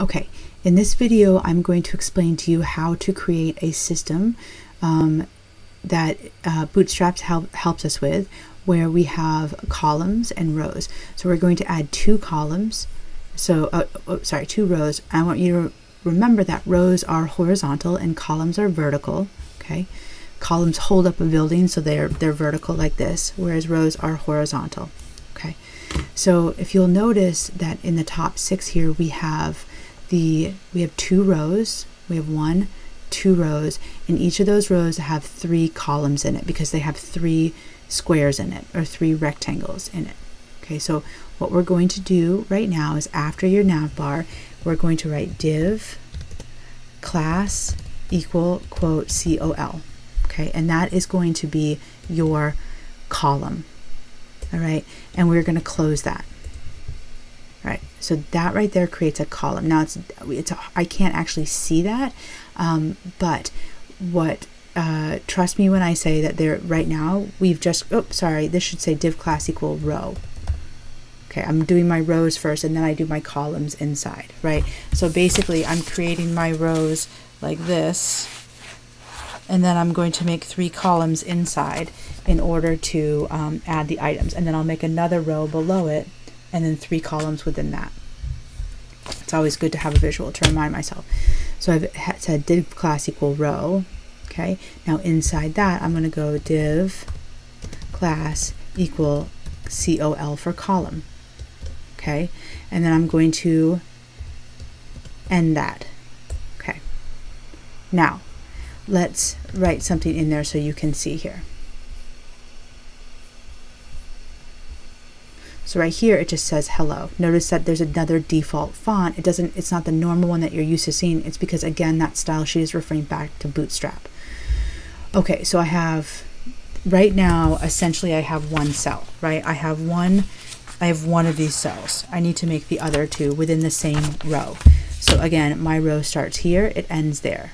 Okay, in this video I'm going to explain to you how to create a system that Bootstrap helps us with, where we have columns and rows. So we're going to add two columns, two rows. I want you to remember that rows are horizontal and columns are vertical. Okay, columns hold up a building, so they're vertical like this, whereas rows are horizontal. Okay, so if you'll notice that in the top 6 here we have two rows. We have 2 rows, and each of those rows have 3 columns in it because they have 3 squares in it, or 3 rectangles in it. Okay, so what we're going to do right now is, after your nav bar, we're going to write div class equal quote col. Okay, and that is going to be your column. All right, and we're going to close that. All right, so that right there creates a column. Now I can't actually see that, but trust me when I say that there right now we've just, this should say div class equal row. Okay, I'm doing my rows first and then I do my columns inside, right? So basically I'm creating my rows like this, and then I'm going to make 3 columns inside in order to add the items, and then I'll make another row below it, and then 3 columns within that. It's always good to have a visual to remind myself. So I've said div class equal row. Okay, now inside that I'm going to go div class equal col for column. Okay, and then I'm going to end that. Okay, now let's write something in there so you can see here. So right here it just says hello. Notice that there's another default font. It's not the normal one that you're used to seeing. It's because, again, that style sheet is referring back to Bootstrap. Okay, so I have right now essentially I have one cell, right? I have one of these cells. I need to make the other 2 within the same row. So again, my row starts here, it ends there.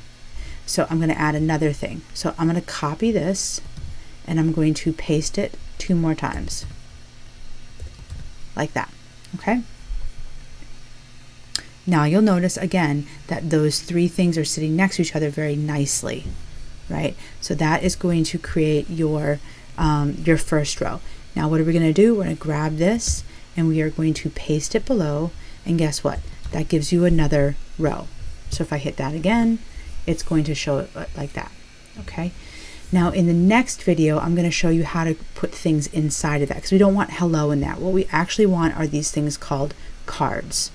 So I'm going to add another thing. So I'm going to copy this and I'm going to paste it 2 more times. Like that. Okay, now you'll notice again that those 3 things are sitting next to each other very nicely, right? So that is going to create your first row. Now what are we going to do? We're going to grab this and we are going to paste it below, and guess what? That gives you another row. So if I hit that again, it's going to show it like that. Okay, now in the next video I'm going to show you how to put things inside of that, because we don't want hello in that. What we actually want are these things called cards.